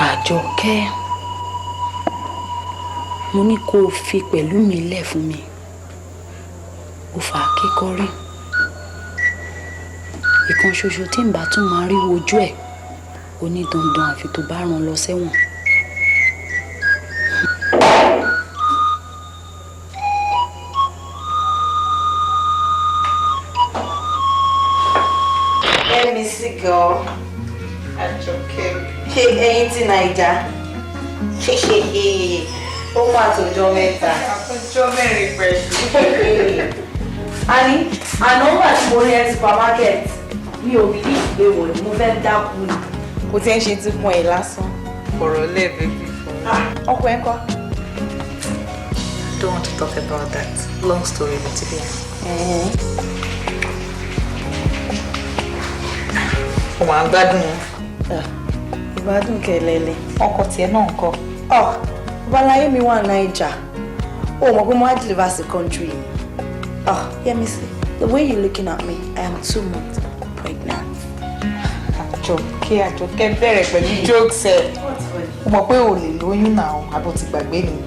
Àjọkẹ́, mo ní kó o fi pẹ̀lú mi lẹ̀ fún mi. Ó fà á kékọ́rí. Ìkan ṣoṣo tí ń bá tún máa rí wojú ẹ̀, ó ní dandan àfi tó bá rán lọ sẹ́wọ̀n. Let me see, girl. Àjọkẹ́. Ẹ̀yin ti Naija. Ó máa tọjọ́ mẹ́ta. Àtọjọ́ mẹ́rin pẹ̀lú. Ani, àná wà tí mo rí ẹ supermarket. Mi ò bí ìgbé wọ̀ ni mo fẹ́ dákú ni. Kò tí ń ṣe ti pọn ẹ̀ lásán. Ọ̀rọ̀ lẹ́ẹ̀bẹ̀ bí fún mi. Ọkọ ẹ̀ ń kọ́. I don't want to talk about that. Long story, but to be Ó máa ń gbádùn. Ìgbádùn kẹlẹ́lẹ́. Ọkọ tiẹ̀ náà ń kọ́. Babaláyé mi wà Naija. Ó mọ̀ pé mo wá deliver sí country. Yẹ́misí, the way you're looking at me, I am 2 months pregnant. Àjọkẹ́ bẹ̀rẹ̀ pẹ̀lú jokes ẹ̀. Ó mọ̀ pé ò lè lóyún náà, àbọ̀ ti gbàgbé ni.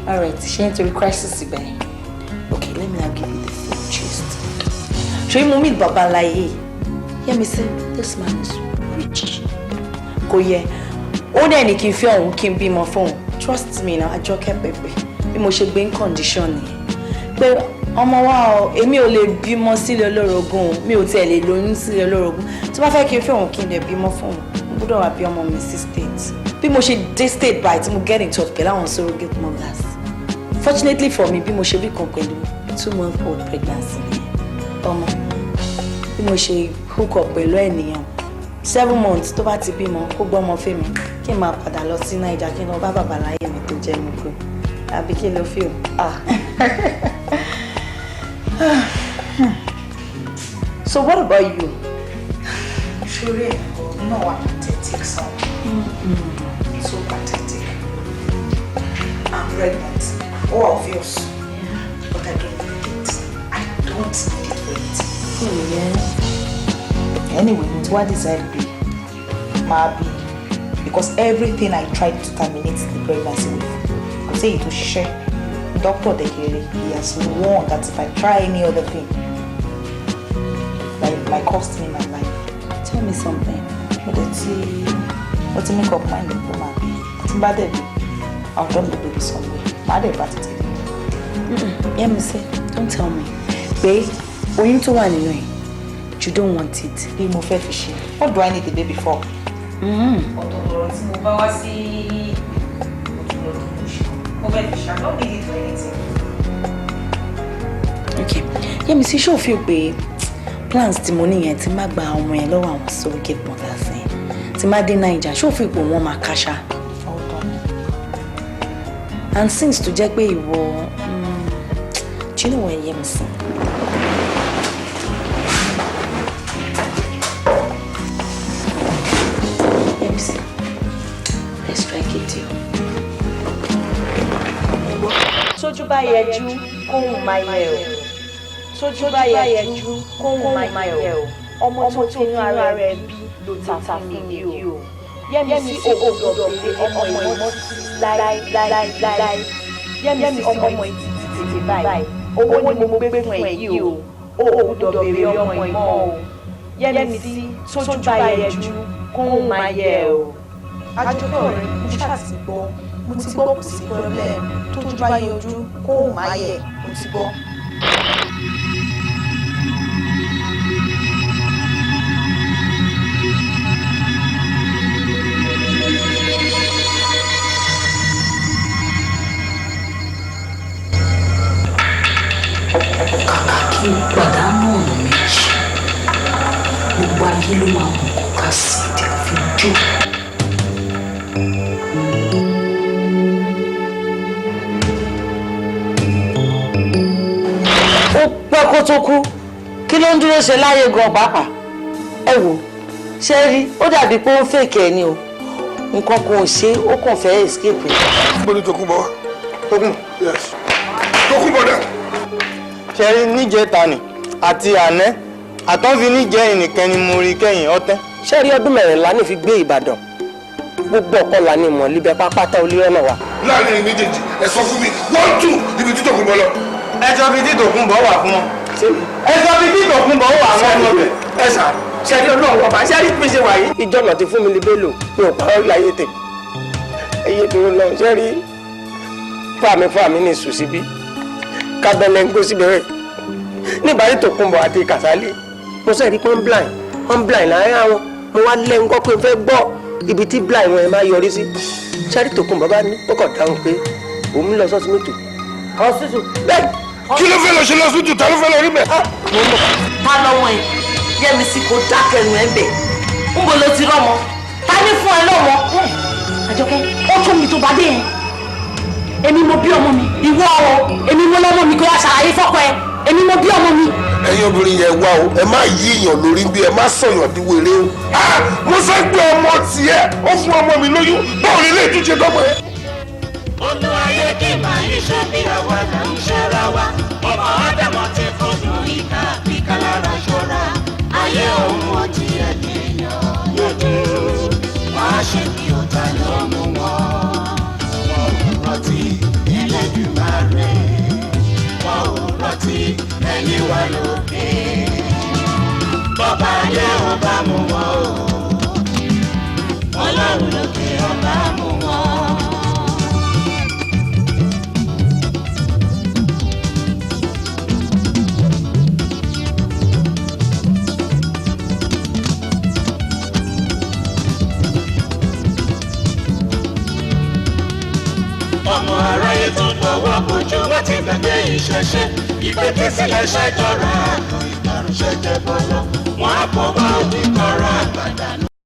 Alright, ṣé nítorí crisis ibẹ̀ yẹn? Okay, let me now give you the full gist. Ṣé mo meet Babaláyé? Yẹ́misí, this man is rich. Kò yẹ. Ó dẹ̀ ní kí n fi ọ̀hún kí n bímọ fún òun. Trust me now, Àjọkẹ́ pẹ̀pẹ̀. Bí mo ṣe gbé ń condition nìyẹn. Pé ọmọ wa o, èmi ò lè bímọ sílé olórogún o. Mi ò tiẹ̀ lè lóyún sílé olórogún. Tó bá fẹ́ kí n fi ọ̀hún kí n lè bímọ fún òun, mo gbọ́dọ̀ wá bí ọmọ mi sí state. Bí mo ṣe dé state by tí mo get in touch pẹ̀lú àwọn surrogate mothers. Fortunately for me, bí mo ṣe bí kan pẹ̀lú 2-month-old pregnancy nìyẹn. Ọmọ bí mo ṣe hook up pẹ̀lú ènìyàn 7 months tó bá ti bímọ kó gbọ́ ọmọ fẹ́mi kí n máa padà lọ sí Naija kí n lọ bá Babaláyé mi tó jẹ́ mi kú àbí kí ló fi o. So what about you? Ṣoré náà wà pathetic son. So pathetic. I'm pregnant. Obvious. But I don't need it. I don't need it. Anyway, what decide be? Maybe because everything I tried to terminate the pregnancy with, I say it was share. Dr. Dekere, he has warned that if I try any other thing, that it might cost me my life. Tell me something. But let's make up mind the woman. It's bad, I'll drop the baby somewhere. Bad, Let me say, don't tell me. Babe, oyún tó wà nínú ẹ̀, you don't want it. Bí mo fẹ́ fi ṣe. What do I need the baby for? Ọ̀tọ̀ọ̀tọ̀ tí mo bá wá sí mo fẹ́ fi ṣe. I don't need it for anything. Okay. Let me see, ṣó feel pé plans tí mo ní yẹn tí má gba ọmọ yẹn lọ́wọ́ àwọn surrogate mothers yẹn. Tí má dé Naija, ṣó feel pé wọ́n máa káṣá. And since tó jẹ́ pé ìwọ, do you know what Yẹ́misí? Yẹ́misí, let's try get you. yẹjú kóhùn máa yẹ o tójú bá yẹjú kóhùn máa yẹ o ọmọ tó tinú ara rẹ̀ bí ló ta fún mi yìí o Yẹ́misí ògbọ́dọ̀ pé ọmọ ìmọ̀ láíláíláí Yẹ́misí ọmọ ìtìtìtì báyìí owó ni mo gbé fún ẹ yìí o ògbọ́dọ̀ béèrè ọmọ ìmọ̀ o Yẹ́misí tójú bá yẹjú kóhùn máa yẹ o. Àjọkẹ́ ọ̀rẹ́ mo ṣáàtì gbọ́ mo ti gbọ́ kò sí problem tójú bá yẹjú kóhùn máa yẹ mo ti gbọ́. Kàkà kí n pàdánù ọ̀nà méjì gbogbo ayé ló máa mọ̀ kó ká sí ìdí fi jó. ó pẹ́ kó tó kú kí ló ń dúró ṣe láyé gan pàápàá ẹ wò ṣe rí ó dàbí pé ó ń fèkì ẹ ní o nǹkan kan ò ṣe ó kàn fẹ́ escape. gbọ́dọ̀ Tókunbọ̀ wá. Tókunbọ̀ dà. ṣe rí níjẹta ni àti àná àtọ́fi níjẹ́ ẹnìkan ni mo rí kẹ́yìn ọtẹ́. ṣé rí ọdún mẹ́rìnlá ní fi gbé Ìbàdàn gbogbo ọ̀kọ́lá ni ìmọ̀ líbẹ̀ pápátá olórọ́nà wa. láàrin méjèèjì ẹ sọ fún mi 1 2 ibi tí Tókunbọ̀ lọ. ẹ sọ fi tí Tókunbọ̀ wà fún wọn. ẹ sọ fi tí Tókunbọ̀ wà fún ọmọ rẹ. ẹ sà ṣe rí ọlọ́run ọba ṣe rí bí ṣe wà yìí. ìjọba ti fún mi libé lò mi ò parọ́ láyé tè. ẹyẹ tó lọ ṣe rí fàmì ní ìsù síbí kábẹ́lẹ́ ń gbó síbẹ̀rẹ̀ níbàárí Tókunbọ̀ àti Kàsálí mo sọ èrí pé wọ́n blind láàárín àwọn mo wá lẹ́nu kọ́ pé n fẹ́ gbọ́ ibi tí blind wọn ẹ máa yọrí sí ṣáàrí Tókunbọ̀ bá ní ó kàn dáhùn pé òun lọ sọ́sibítù. ọ̀sítù bẹ́ẹ̀. kí ló fẹ́ lọ ṣe lọ́sítù ta ló fẹ́ lọ rí bẹ́ẹ̀. ta lọ́wọ́ ẹ̀ Yẹ́misí kò dákẹ́nu ẹ̀ bẹ̀ ń bo ló ti rọ́mọ ta ní fún ẹ lọ́mọ. Àjọkẹ́ ó tún mi tó bá dé yẹn èmi mo bí ọmọ mi ìwọ o èmi mo lọ́mọ mi kó wá ṣàlàyé fọ́kọ ẹ èmi mo bí ọmọ mi. ẹ̀yin obìnrin yẹn wá o ẹ má yí èèyàn lórí bí ẹ má sọyàn di wèrè o. mo fẹ́ gbé ọmọ tiẹ̀ ó fún ọmọ mi lóyún báwo ni ilé ìtúnṣe dọ́gba yẹn. olùwàyé kì máa ń ṣe bí àwa là ń ṣẹ́ra wa ọmọ ádámọ̀ ti fojú ìka àbíká lára ṣọ́ra ayé òun ò tiẹ̀ léèyàn lójú wọ́n á ṣe bí ọ̀tá ló mú wọn rántí Ẹlẹ́dùmarè wọn ò rántí ẹni wà lókè bọ́bá ayé ọba mú wọn o Ọlọ́run lókè ọba mú wọn. ọmọ aráyé tó fọwọ́ kojú láti gbàgbé ìṣẹ̀ṣe ìgbẹ́kẹ̀sílẹ̀ ṣẹ́jọ́ra àgọ́ ìdàrúṣẹ́jẹ́ bọ́lọ́ wọn á kó bá òbí kọ́ra àgbàdànù.